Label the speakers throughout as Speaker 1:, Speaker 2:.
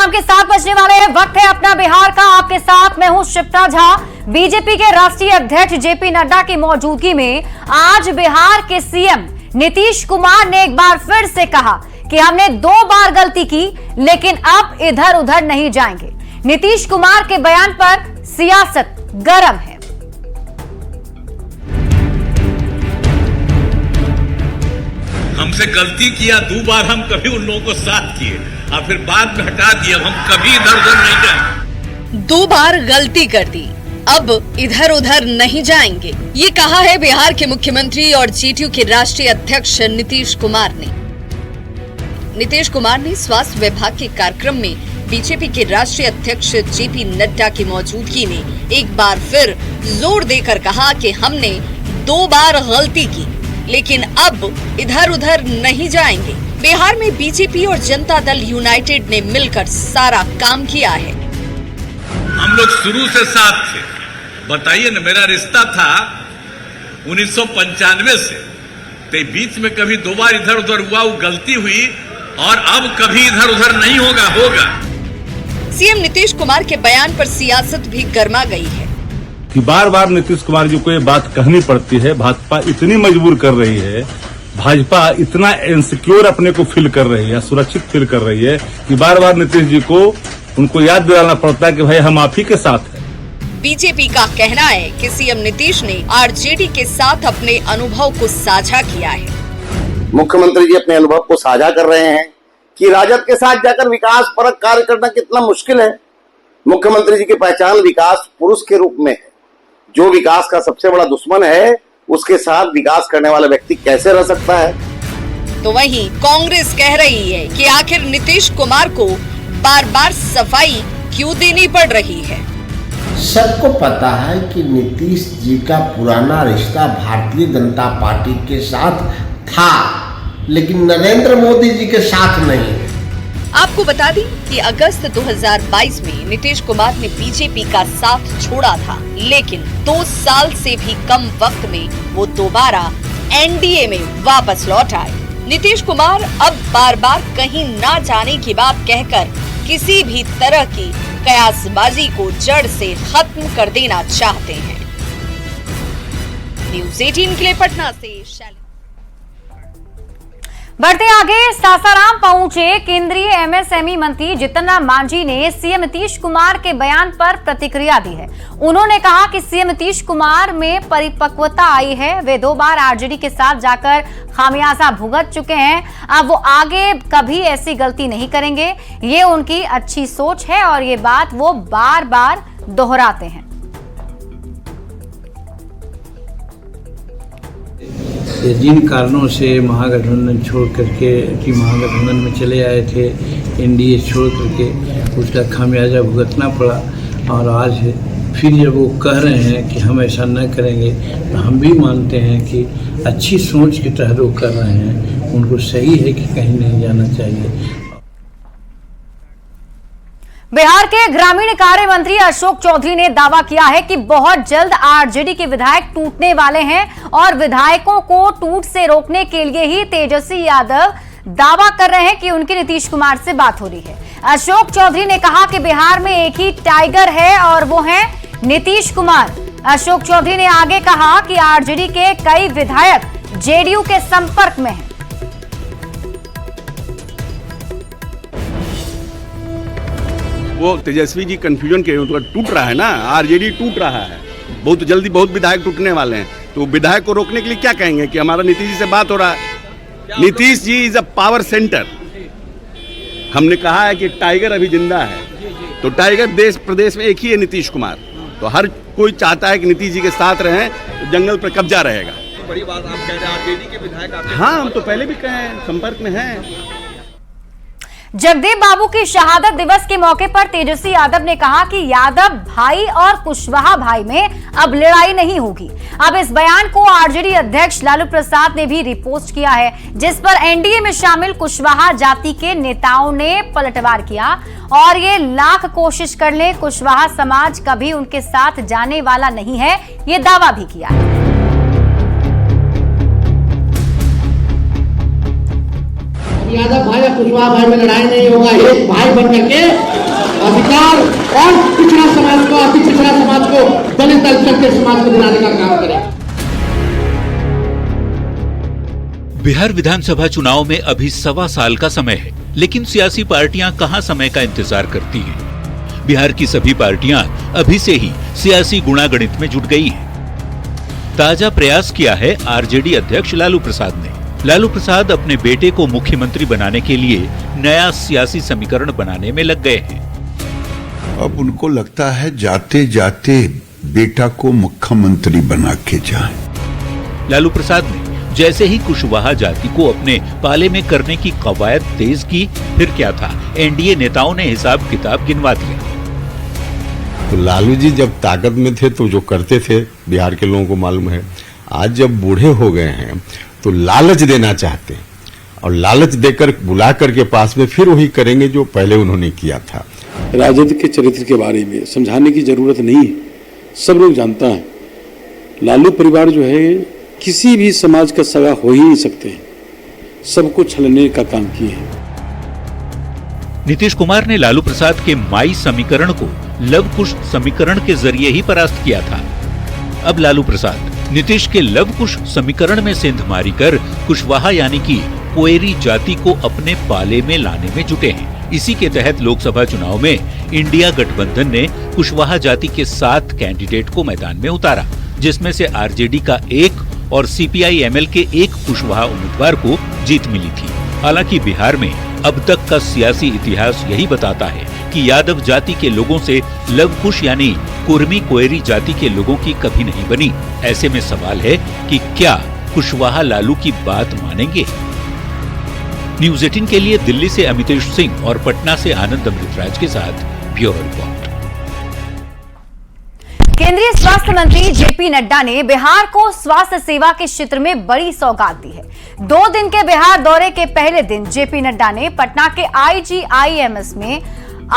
Speaker 1: शाम के 7 बजने वाले हैं। वक्त है अपना बिहार का। आपके साथ मैं हूं शिप्रा झा। बीजेपी के राष्ट्रीय अध्यक्ष जेपी नड्डा की मौजूदगी में आज बिहार के सीएम नीतीश कुमार ने एक बार फिर से कहा कि हमने 2 बार गलती की, लेकिन अब इधर उधर नहीं जाएंगे। नीतीश कुमार के बयान पर सियासत गर्म है।
Speaker 2: हमसे गलती किया 2 बार, हम कभी उन लोगों को साथ किए और फिर बाद में हटा दिए। हम कभी इधर उधर नहीं जाएंगे।
Speaker 3: 2 बार गलती कर दी, अब इधर उधर नहीं जाएंगे, ये कहा है बिहार के मुख्यमंत्री और जेडीयू के राष्ट्रीय अध्यक्ष नीतीश कुमार ने। नीतीश कुमार ने स्वास्थ्य विभाग के कार्यक्रम में बीजेपी के राष्ट्रीय अध्यक्ष जेपी नड्डा की मौजूदगी में एक बार फिर जोर देकर कहा कि हमने 2 बार गलती की, लेकिन अब इधर उधर नहीं जाएंगे। बिहार में बीजेपी और जनता दल यूनाइटेड ने मिलकर सारा काम किया है।
Speaker 2: हम लोग शुरू से साथ थे। बताइए ना, मेरा रिश्ता था 1995 से, तो बीच में कभी 2 बार इधर उधर हुआ, वो गलती हुई, और अब कभी इधर उधर नहीं होगा।
Speaker 3: सीएम नीतीश कुमार के बयान पर सियासत भी गर्मा गई है
Speaker 4: कि बार बार नीतीश कुमार जी को ये बात कहनी पड़ती है। भाजपा इतनी मजबूर कर रही है, भाजपा इतना इनसिक्योर अपने को फील कर रही है, सुरक्षित फील कर रही है कि बार बार नीतीश जी को उनको याद दिलाना पड़ता है कि भाई हम आप ही के साथ हैं।
Speaker 3: बीजेपी का कहना है कि सीएम नीतीश ने आरजेडी के साथ अपने अनुभव को साझा किया है।
Speaker 5: मुख्यमंत्री जी अपने अनुभव को साझा कर रहे हैं कि राजद के साथ जाकर विकास परक कार्य करना कितना मुश्किल है। मुख्यमंत्री जी की पहचान विकास पुरुष के रूप में है। जो विकास का सबसे बड़ा दुश्मन है, उसके साथ विकास करने वाला व्यक्ति कैसे रह सकता है।
Speaker 3: तो वहीं कांग्रेस कह रही है कि आखिर नीतीश कुमार को बार बार सफाई क्यों देनी पड़ रही है।
Speaker 6: सबको पता है कि नीतीश जी का पुराना रिश्ता भारतीय जनता पार्टी के साथ था, लेकिन नरेंद्र मोदी जी के साथ नहीं।
Speaker 3: आपको बता दें कि अगस्त 2022 में नीतीश कुमार ने बीजेपी का साथ छोड़ा था, लेकिन 2 साल से भी कम वक्त में वो दोबारा एनडीए में वापस लौट आए। नीतीश कुमार अब बार बार कहीं ना जाने की बात कहकर किसी भी तरह की कयासबाजी को जड़ से खत्म कर देना चाहते हैं। न्यूज़ 18 के लिए पटना से शैली।
Speaker 1: बढ़ते आगे, सासाराम पहुंचे केंद्रीय एमएसएमई मंत्री जीतन राम मांझी ने सीएम नीतीश कुमार के बयान पर प्रतिक्रिया दी है। उन्होंने कहा कि सीएम नीतीश कुमार में परिपक्वता आई है। वे 2 बार आरजेडी के साथ जाकर खामियाजा भुगत चुके हैं। अब वो आगे कभी ऐसी गलती नहीं करेंगे। ये उनकी अच्छी सोच है और ये बात वो बार बार दोहराते हैं।
Speaker 7: जिन कारणों से महागठबंधन छोड़ करके कि महागठबंधन में चले आए थे, एनडीए छोड़ करके उसका खामियाजा भुगतना पड़ा, और आज फिर जब वो कह रहे हैं कि हम ऐसा न करेंगे, तो हम भी मानते हैं कि अच्छी सोच के तहत वो कर रहे हैं। उनको सही है कि कहीं नहीं जाना चाहिए।
Speaker 1: बिहार के ग्रामीण कार्य मंत्री अशोक चौधरी ने दावा किया है कि बहुत जल्द आरजेडी के विधायक टूटने वाले हैं और विधायकों को टूट से रोकने के लिए ही तेजस्वी यादव दावा कर रहे हैं कि उनकी नीतीश कुमार से बात हो रही है। अशोक चौधरी ने कहा कि बिहार में एक ही टाइगर है और वो है नीतीश कुमार। अशोक चौधरी ने आगे कहा कि आरजेडी के कई विधायक जेडीयू के संपर्क में हैं।
Speaker 8: वो तेजस्वी जी कंफ्यूजन के टूट रहा है ना, आरजेडी टूट रहा है, बहुत जल्दी बहुत विधायक टूटने वाले हैं। तो विधायक को रोकने के लिए क्या कहेंगे कि हमारा नीतीश जी से बात हो रहा है। Nitish ji is a power centre. हमने कहा है कि टाइगर अभी जिंदा है, तो टाइगर देश प्रदेश में एक ही है, नीतीश कुमार। तो हर कोई चाहता है कि नीतीश जी के साथ रहें, तो जंगल पर कब्जा रहेगा।
Speaker 9: बड़ी बात आप कह रहे हैं, आरजेडी के विधायक।
Speaker 8: हाँ, हम तो पहले भी कहे हैं, संपर्क में हैं।
Speaker 1: जगदेव बाबू की शहादत दिवस के मौके पर तेजस्वी यादव ने कहा कि यादव भाई और कुशवाहा भाई में अब लड़ाई नहीं होगी। अब इस बयान को आरजेडी अध्यक्ष लालू प्रसाद ने भी रिपोस्ट किया है, जिस पर एनडीए में शामिल कुशवाहा जाति के नेताओं ने पलटवार किया और ये लाख कोशिश कर ले, कुशवाहा समाज कभी उनके साथ जाने वाला नहीं है, ये दावा भी किया है।
Speaker 10: यादव भाई और कुशवाहा भाई में लड़ाई नहीं होगा। एक भाई बन करके अधिकार और पिछड़ा समाज को, अति पिछड़ा समाज को, दलित अल्पसंख्यक समाज को दिलाने का काम करें।
Speaker 11: बिहार विधानसभा चुनाव में अभी 1.25 साल का समय है, लेकिन सियासी पार्टियां कहां समय का इंतजार करती हैं। बिहार की सभी पार्टियां अभी से ही सियासी गुणागणित में जुट गई हैं। ताजा प्रयास किया है आरजेडी अध्यक्ष लालू प्रसाद ने। लालू प्रसाद अपने बेटे को मुख्यमंत्री बनाने के लिए नया सियासी समीकरण बनाने में लग गए हैं।
Speaker 12: अब उनको लगता है जाते जाते बेटा को मुख्यमंत्री बना के जाए।
Speaker 11: लालू प्रसाद ने जैसे ही कुशवाहा जाति को अपने पाले में करने की कवायद तेज की, फिर क्या था, एनडीए नेताओं ने हिसाब किताब गिनवा दिया।
Speaker 13: तो लालू जी जब ताकत में थे तो जो करते थे बिहार के लोगों को मालूम है। आज जब बूढ़े हो गए हैं तो लालच देना चाहते हैं, और लालच देकर बुला करके पास में फिर वही करेंगे जो पहले उन्होंने किया था।
Speaker 14: राजद के चरित्र के बारे में समझाने की जरूरत नहीं है, सब लोग जानता है। लालू परिवार जो है किसी भी समाज का सगा हो ही नहीं सकते हैं, सबको छलने का काम किए हैं।
Speaker 11: नीतीश कुमार ने लालू प्रसाद के माई समीकरण को लव कुश समीकरण के जरिए ही परास्त किया था। अब लालू प्रसाद नीतीश के लव कुश समीकरण में सेंधमारी कर कुशवाहा यानी कि कोएरी जाति को अपने पाले में लाने में जुटे हैं। इसी के तहत लोकसभा चुनाव में इंडिया गठबंधन ने कुशवाहा जाति के 7 कैंडिडेट को मैदान में उतारा, जिसमें से आरजेडी का 1 और सीपीआई-एमएल के 1 कुशवाहा उम्मीदवार को जीत मिली थी। हालांकि बिहार में अब तक का सियासी इतिहास यही बताता है कि यादव जाति के लोगों से लव कुश यानी कुर्मी कोएरी जाति के लोगों की कभी नहीं बनी। ऐसे में सवाल है कि क्या कुशवाहा लालू की बात मानेंगे? न्यूज़ 18 के लिए दिल्ली से अमितेश सिंह और पटना से आनंद अमृतराज के साथ ब्यूरो रिपोर्ट।
Speaker 1: केंद्रीय स्वास्थ्य मंत्री जेपी नड्डा ने बिहार को स्वास्थ्य सेवा के क्षेत्र में बड़ी सौगात दी है। 2 दिन के बिहार दौरे के पहले दिन जेपी नड्डा ने पटना के IGIMS में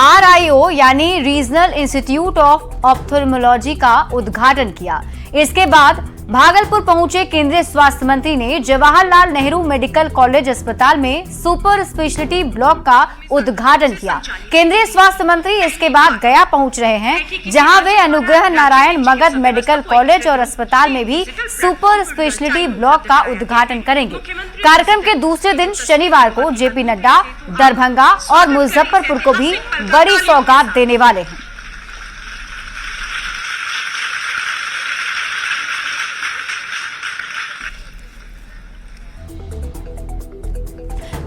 Speaker 1: RIO यानी रीजनल इंस्टीट्यूट ऑफ ऑप्थेल्मोलॉजी का उद्घाटन किया। इसके बाद भागलपुर पहुंचे केंद्रीय स्वास्थ्य मंत्री ने जवाहरलाल नेहरू मेडिकल कॉलेज अस्पताल में सुपर स्पेशलिटी ब्लॉक का उद्घाटन किया। केंद्रीय स्वास्थ्य मंत्री इसके बाद गया पहुंच रहे हैं, जहां वे अनुग्रह नारायण मगध मेडिकल कॉलेज और अस्पताल में भी सुपर स्पेशलिटी ब्लॉक का उद्घाटन करेंगे। कार्यक्रम के दूसरे दिन शनिवार को जेपी नड्डा दरभंगा और मुजफ्फरपुर को भी बड़ी सौगात देने वाले हैं।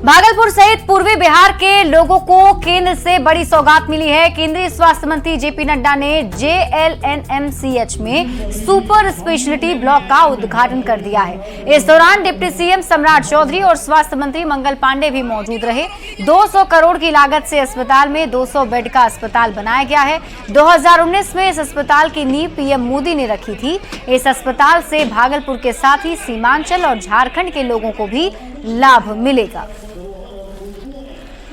Speaker 1: भागलपुर सहित पूर्वी बिहार के लोगों को केंद्र से बड़ी सौगात मिली है। केंद्रीय स्वास्थ्य मंत्री जेपी नड्डा ने JLNMCH में सुपर स्पेशलिटी ब्लॉक का उद्घाटन कर दिया है। इस दौरान डिप्टी सीएम सम्राट चौधरी और स्वास्थ्य मंत्री मंगल पांडे भी मौजूद रहे। 200 करोड़ की लागत से अस्पताल में 200 बेड का अस्पताल बनाया गया है। 2019 में इस अस्पताल की नींव पीएम मोदी ने रखी थी। इस अस्पताल से भागलपुर के साथ ही सीमांचल और झारखंड के लोगों को भी लाभ मिलेगा।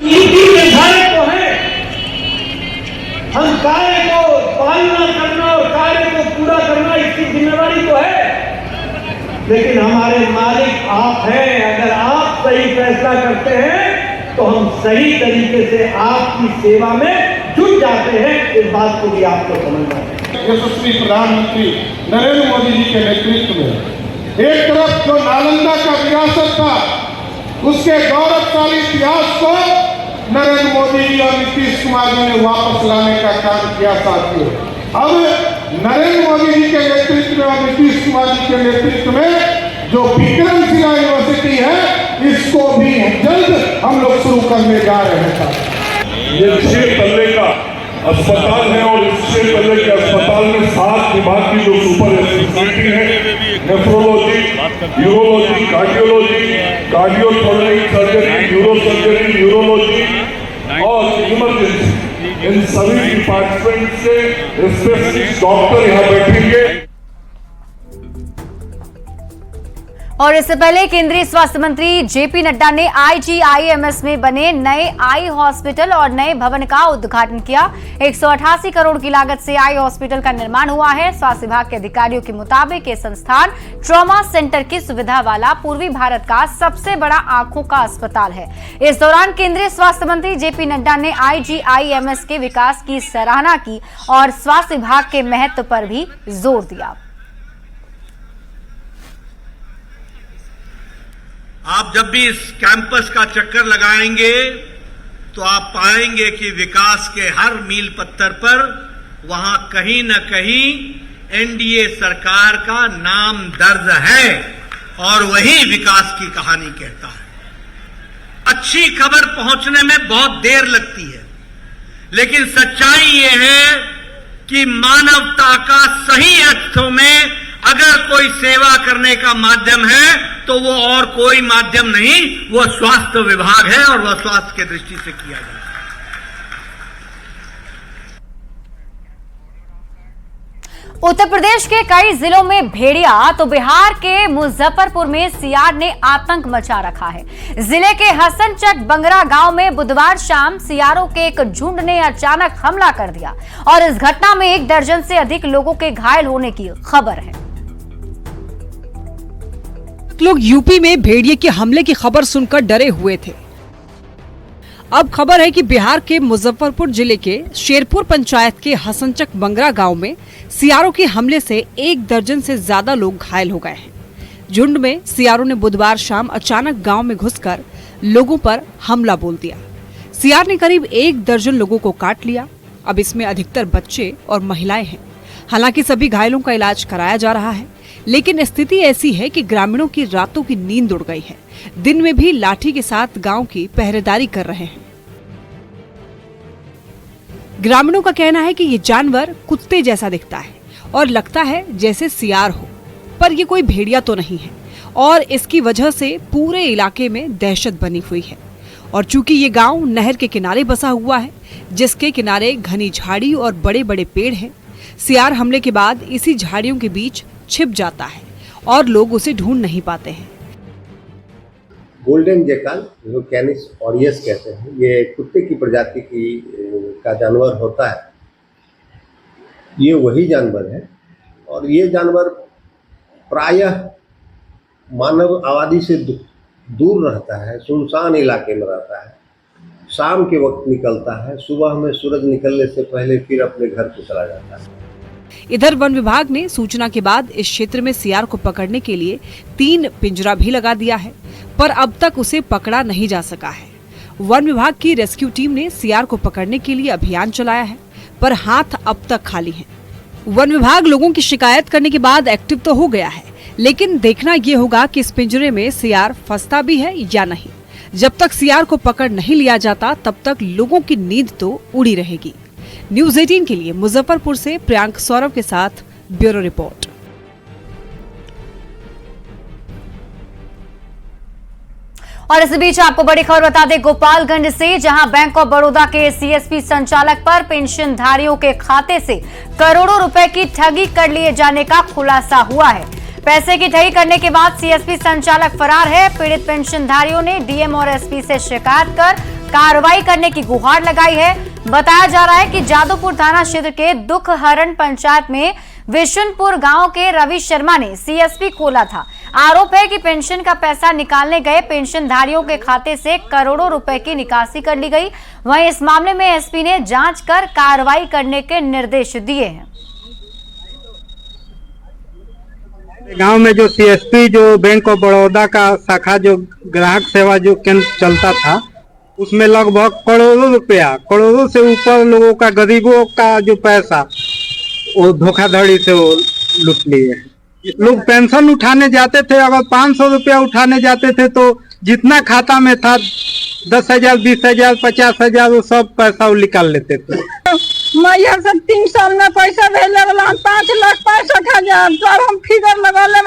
Speaker 10: नीति निर्धारक तो है, हम कार्य को पालना करना और कार्य को पूरा करना इसकी जिम्मेवारी तो है, लेकिन हमारे मालिक आप हैं। अगर आप सही फैसला करते हैं तो हम सही तरीके से आपकी सेवा में जुट जाते हैं। इस बात को भी आपको समझना है। यशस्वी प्रधानमंत्री नरेंद्र मोदी जी के नेतृत्व में एक तरफ जो नालंदा का विरासत था, उसके गौरवशाली इतिहास को नरेंद्र मोदी जी और नीतीश कुमार जी ने वापस लाने का काम किया। साथियों, अब नरेंद्र मोदी जी के नेतृत्व में और नीतीश कुमार जी के नेतृत्व में जो विक्रमशिला यूनिवर्सिटी है, इसको भी जल्द हम लोग शुरू करने जा रहे हैं।
Speaker 15: ये 6 तल्ले का अस्पताल है और इस 6 तल्ले के अस्पताल में 7 विभाग की जो सुपर स्पेशलिटी है, nephrology, urology, cardiothoracic surgery, neuro surgery, neurology और इमरजेंसी, इन सभी डिपार्टमेंट से स्पेशलिस्ट डॉक्टर यहाँ बैठेंगे।
Speaker 1: और इससे पहले केंद्रीय स्वास्थ्य मंत्री जेपी नड्डा ने IGIMS में बने नए आई हॉस्पिटल और नए भवन का उद्घाटन किया। 188 करोड़ की लागत से आई हॉस्पिटल का निर्माण हुआ है। स्वास्थ्य विभाग के अधिकारियों के मुताबिक ये संस्थान ट्रॉमा सेंटर की सुविधा वाला पूर्वी भारत का सबसे बड़ा आंखों का अस्पताल है। इस दौरान केंद्रीय स्वास्थ्य मंत्री जेपी नड्डा ने IGIMS के विकास की सराहना की और स्वास्थ्य विभाग के महत्व पर भी जोर दिया।
Speaker 2: आप जब भी इस कैंपस का चक्कर लगाएंगे तो आप पाएंगे कि विकास के हर मील पत्थर पर वहां कहीं न कहीं एनडीए सरकार का नाम दर्ज है और वही विकास की कहानी कहता है। अच्छी खबर पहुंचने में बहुत देर लगती है, लेकिन सच्चाई ये है कि मानवता का सही अर्थों में अगर कोई सेवा करने का माध्यम है तो वो और कोई माध्यम नहीं, वो स्वास्थ्य विभाग है और वह स्वास्थ्य की दृष्टि से किया जाता है।
Speaker 1: उत्तर प्रदेश के कई जिलों में भेड़िया तो बिहार के मुजफ्फरपुर में सियार ने आतंक मचा रखा है। जिले के हसनचक बंगरा गांव में बुधवार शाम सियारों के एक झुंड ने अचानक हमला कर दिया और इस घटना में 1 दर्जन से अधिक लोगों के घायल होने की खबर है।
Speaker 16: लोग यूपी में भेड़िए के हमले की खबर सुनकर डरे हुए थे। अब खबर है कि बिहार के मुजफ्फरपुर जिले के शेरपुर पंचायत के हसनचक बंगरा गांव में सियारों के हमले से 1 दर्जन से ज्यादा लोग घायल हो गए हैं। झुंड में सियारों ने बुधवार शाम अचानक गांव में घुसकर लोगों पर हमला बोल दिया। सियार ने करीब 1 दर्जन लोगों को काट लिया। अब इसमें अधिकतर बच्चे और महिलाएं हैं। हालांकि सभी घायलों का इलाज कराया जा रहा है, लेकिन स्थिति ऐसी है कि ग्रामीणों की रातों की नींद उड़ गई है। दिन में भी लाठी के साथ गांव की पहरेदारी कर रहे हैं। ग्रामीणों का कहना है कि ये जानवर कुत्ते जैसा दिखता है और लगता है जैसे सियार हो, पर ये कोई भेड़िया तो नहीं है और इसकी वजह से पूरे इलाके में दहशत बनी हुई है। और चूंकि ये गांव नहर के किनारे बसा हुआ है, जिसके किनारे घनी झाड़ी और बड़े बड़े पेड़ हैं, सियार हमले के बाद इसी झाड़ियों के बीच छिप जाता है और लोग उसे ढूंढ नहीं पाते हैं।
Speaker 6: गोल्डन जेकल, जो कैनिस ऑरियस कहते हैं, ये कुत्ते की प्रजाति का जानवर होता है। ये वही जानवर है और ये जानवर प्रायः मानव आबादी से दूर रहता है, सुनसान इलाके में रहता है। शाम के वक्त निकलता है, सुबह में सूरज निकलने से पहले फिर अपने घर को चला जाता है।
Speaker 16: इधर वन विभाग ने सूचना के बाद इस क्षेत्र में सियार को पकड़ने के लिए 3 पिंजरा भी लगा दिया है, पर अब तक उसे पकड़ा नहीं जा सका है। वन विभाग की रेस्क्यू टीम ने सियार को पकड़ने के लिए अभियान चलाया है, पर हाथ अब तक खाली हैं। वन विभाग लोगों की शिकायत करने के बाद एक्टिव तो हो गया है, लेकिन देखना ये होगा कि इस पिंजरे में सियार फंसता भी है या नहीं। जब तक सियार को पकड़ नहीं लिया जाता, तब तक लोगों की नींद तो उड़ी रहेगी। न्यूज़ 18 के लिए मुजफ्फरपुर से प्रियांक सौरभ के साथ ब्यूरो रिपोर्ट।
Speaker 1: और इस बीच आपको बड़ी खबर बता दें गोपालगंज से, जहां बैंक ऑफ बड़ौदा के सीएसपी संचालक पर पेंशनधारियों के खाते से करोड़ों रुपए की ठगी कर लिए जाने का खुलासा हुआ है। पैसे की ठगी करने के बाद सीएसपी संचालक फरार है। पीड़ित पेंशनधारियों ने डीएम और एसपी से शिकायत कर कार्रवाई करने की गुहार लगाई है। बताया जा रहा है कि जादूपुर थाना क्षेत्र के दुखहरण पंचायत में विशुनपुर गांव के रवि शर्मा ने सीएसपी खोला था। आरोप है कि पेंशन का पैसा निकालने गए पेंशनधारियों के खाते से करोड़ों रुपए की निकासी कर ली गई। वहीं इस मामले में एसपी ने जांच कर कार्रवाई करने के निर्देश दिए हैं।
Speaker 17: गांव में जो सीएसपी जो बैंक ऑफ बड़ौदा का शाखा जो ग्राहक सेवा जो केंद्र चलता था, उसमें लगभग करोड़ों से ऊपर लोगों का, गरीबों का जो पैसा वो धोखाधड़ी से वो लूट लिए। लोग पेंशन उठाने जाते थे, अगर 500 रुपया उठाने जाते थे तो जितना खाता में था 10,000, 20,000, 50,000 वो सब पैसा वो निकाल लेते थे।
Speaker 18: मैया से 3 साल में पैसा भेजे वाला 5,65,000 तो हम फिगर लगा ले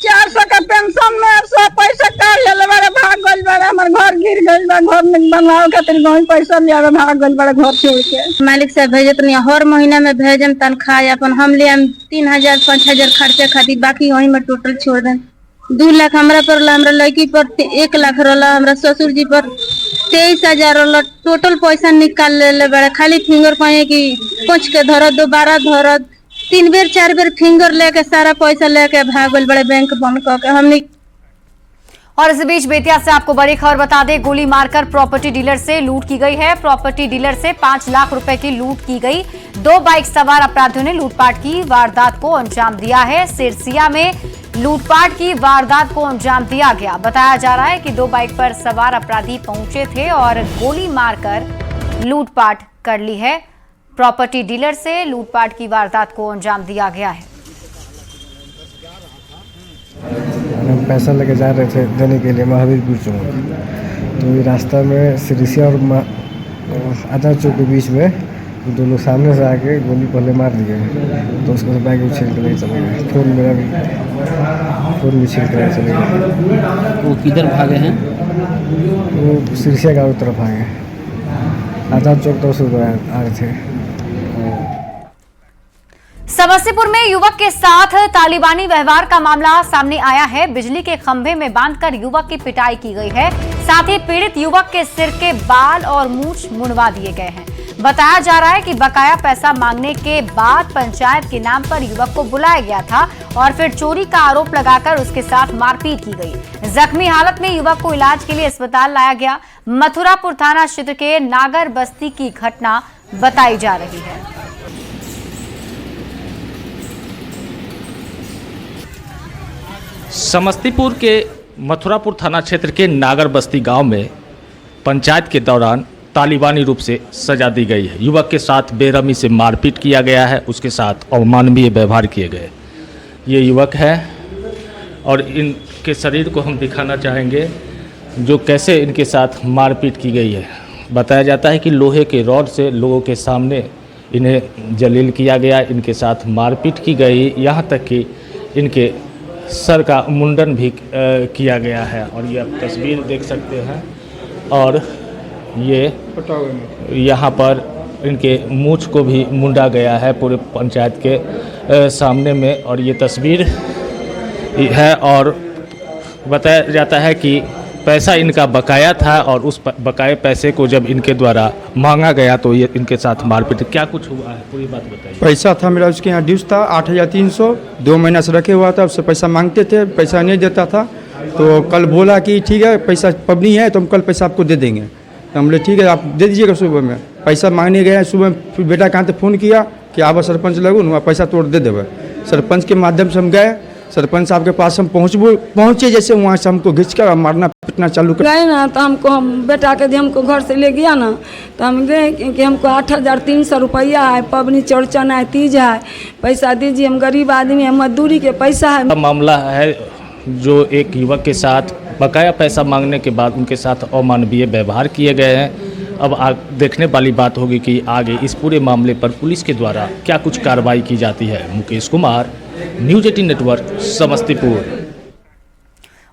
Speaker 18: 400 का पेंशन में 100 पैसा काट ले बारे, भाग गइल बारे, हमर घर गिर गइल बा, घर में बनाओ खातिर गांव पैसा ले आवे, भाग गइल बारे घर छोड़ के।
Speaker 19: मालिक से भेजत नहीं, हर महीना में भेजम तनख्वाह अपन हम ले 3,000 5,000 खर्चे खातिर, बाकी वहीं में टोटल छोड़ दें। 2 लाख हमरा पर ला, हमरा लड़की पर 1 लाख रहा, हमरा ससुर जी पर 23,000 रहा। टोटल पैसा निकाल ले बड़े, खाली फिंगर कहे कि पोंछ के धरत, दोबारा धरत, 3 बेर 4 बेर फिंगर लेके सारा पैसा लेके भागल बड़े, बैंक बंद करके हमने।
Speaker 1: और इस बीच बेतिया से आपको बड़ी खबर बता दें, गोली मारकर प्रॉपर्टी डीलर से लूट की गई है। प्रॉपर्टी डीलर से 5 लाख रुपए की लूट की गई। 2 बाइक सवार अपराधियों ने लूटपाट की वारदात को अंजाम दिया है। सिरसिया में लूटपाट की वारदात को अंजाम दिया गया। बताया जा रहा है कि 2 बाइक पर सवार अपराधी पहुंचे थे और गोली मारकर लूटपाट कर ली है। प्रॉपर्टी डीलर से लूटपाट की वारदात को अंजाम दिया गया है।
Speaker 20: हम पैसा लेके जा रहे थे देने के लिए महावीरपुर चौक, तो ये रास्ता में सिरिसिया और आदर चौक के बीच में 2 लोग सामने से आके गोली पहले मार दिए, तो उसको बाइक भी छीन के ले चले गए। फ़ोन भी छीन के ले चले गए।
Speaker 21: वो किधर भागे हैं?
Speaker 20: वो सिरिसिया गाँव की तरफ आए, आदर चौक तो से आ रहे थे।
Speaker 1: समस्तीपुर में युवक के साथ तालिबानी व्यवहार का मामला सामने आया है। बिजली के खंभे में बांधकर युवक की पिटाई की गई है। साथ ही पीड़ित युवक के सिर के बाल और मूंछ मुंडवा दिए गए हैं। बताया जा रहा है कि बकाया पैसा मांगने के बाद पंचायत के नाम पर युवक को बुलाया गया था और फिर चोरी का आरोप लगाकर उसके साथ मारपीट की गई। जख्मी हालत में युवक को इलाज के लिए अस्पताल लाया गया। मथुरापुर थाना क्षेत्र के नागर बस्ती की घटना बताई जा रही है।
Speaker 22: समस्तीपुर के मथुरापुर थाना क्षेत्र के नागर बस्ती गांव में पंचायत के दौरान तालिबानी रूप से सजा दी गई है। युवक के साथ बेरहमी से मारपीट किया गया है, उसके साथ अमानवीय व्यवहार किए गए। ये युवक है और इनके शरीर को हम दिखाना चाहेंगे जो कैसे इनके साथ मारपीट की गई है। बताया जाता है कि लोहे के रॉड से लोगों के सामने इन्हें जलील किया गया, इनके साथ मारपीट की गई, यहाँ तक कि इनके सर का मुंडन भी किया गया है। और ये आप तस्वीर देख सकते हैं। और ये यहाँ पर इनके मूंछ को भी मुंडा गया है पूरे पंचायत के सामने में। और ये तस्वीर है और बताया जाता है कि पैसा इनका बकाया था और उस बकाए पैसे को जब इनके द्वारा मांगा गया तो ये इनके साथ मारपीट। क्या कुछ हुआ है, पूरी बात बताइए।
Speaker 23: पैसा था मेरा, उसके यहाँ ड्यूज था 8,300, 2 महीना से रखे हुआ था। उससे पैसा मांगते थे, पैसा नहीं देता था। तो कल बोला कि ठीक है पैसा पबनी है तो हम कल पैसा आपको दे देंगे। तो हम बोले ठीक है आप दे दीजिएगा। सुबह में पैसा मांगने गए, सुबह फिर बेटा कहाँ से फ़ोन किया कि आप सरपंच लगू वहाँ पैसा तोड़ दे देवे। सरपंच के माध्यम से हम गए, सरपंच साहब के पास हम पहुँचे। जैसे वहाँ से हमको घिंच कर मारना पीटना चालू कर
Speaker 18: गए ना, तो हमको बेटा के हमको घर से ले गया ना, तो हम गए कि हमको 8,300 रुपया है, पबनी चौड़चन है, तीज है, पैसा दीजिए, हम गरीब आदमी है, मजदूरी के पैसा है।
Speaker 22: मामला है जो एक युवक के साथ बकाया पैसा मांगने के बाद उनके साथ अमानवीय व्यवहार किए गए हैं। अब देखने वाली बात होगी कि आगे इस पूरे मामले पर पुलिस के द्वारा क्या कुछ कार्रवाई की जाती है। Mukesh Kumar, news 18 network, Samastipur.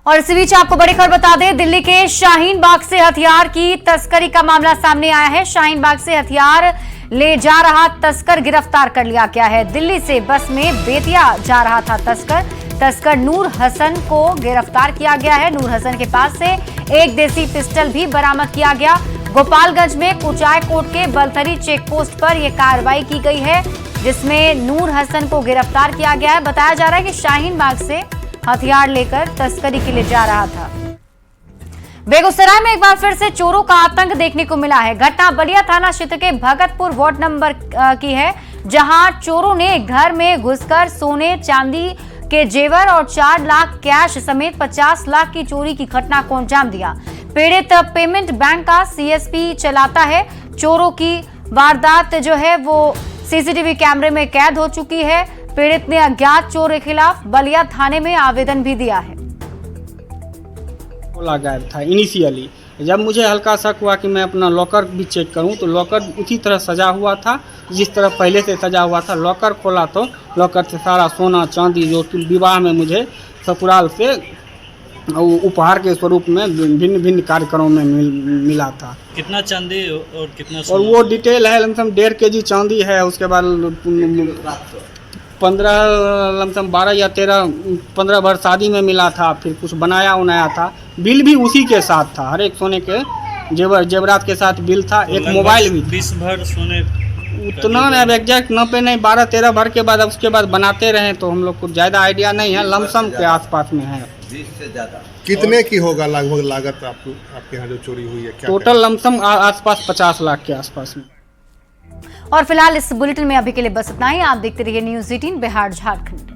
Speaker 1: और इसी बीच आपको बड़ी खबर बता दें, दिल्ली के शाहीन बाग से हथियार की तस्करी का मामला सामने आया है। शाहीन बाग से हथियार ले जा रहा तस्कर गिरफ्तार कर लिया गया है। दिल्ली से बस में बेतिया जा रहा था तस्कर नूर हसन को गिरफ्तार किया गया है। नूर हसन के पास से एक देसी पिस्टल भी बरामद किया गया। गोपालगंज में कुचायकोट के बलथरी चेक पोस्ट पर यह कार्रवाई की गई है, जिसमें नूर हसन को गिरफ्तार किया गया है। बताया जा रहा है कि शाहीन बाग से हथियार लेकर तस्करी के लिए जा रहा था। बेगूसराय में एक बार फिर से चोरों का आतंक देखने को मिला है। घटना बलिया थाना क्षेत्र के भगतपुर वार्ड नंबर की है, जहां चोरों ने घर में घुसकर सोने चांदी के जेवर और 4 लाख कैश समेत 50 लाख की चोरी की घटना को अंजाम दिया। पीड़ित पेमेंट बैंक का सीएसपी चलाता है। चोरों की वारदात जो है वो सीसीटीवी कैमरे में कैद हो चुकी है। पीड़ित ने अज्ञात चोर के खिलाफ बलिया थाने में आवेदन भी दिया है।
Speaker 24: खोला गया था इनिशियली, जब मुझे हल्का शक हुआ कि मैं अपना लॉकर भी चेक करूं तो लॉकर उसी तरह सजा हुआ था जिस तरह पहले से सजा हुआ था। लॉकर खोला तो लॉकर से सारा सोना चांदी जो विवाह में मुझे ससुराल से उपहार के स्वरूप में भिन्न भिन्न कार्यक्रमों में मिला था।
Speaker 21: कितना चांदी और कितना
Speaker 24: और वो डिटेल है, लमसम 1.5 kg चांदी है। उसके बाद 15 लमसम 12 या 15 भर शादी में मिला था, फिर कुछ बनाया उनाया था। बिल भी उसी के साथ था, हर एक सोने के जेवरात के साथ बिल था, एक मोबाइल भी
Speaker 3: 20 भर सोने
Speaker 24: उतना अब एग्जैक्ट न पे नहीं, 12-13 भर के बाद अब उसके बाद बनाते रहे तो हम लोग को ज़्यादा आइडिया नहीं है, लमसम के आसपास में है।
Speaker 4: 20 से ज़्यादा
Speaker 3: कितने की होगा लगभग लागत आपके यहाँ जो चोरी हुई है? क्या
Speaker 24: टोटल लमसम आसपास 50 लाख के आसपास में।
Speaker 1: और फिलहाल इस बुलेटिन में अभी के लिए बस इतना ही। आप देखते रहिए न्यूज़ 18 बिहार झारखंड।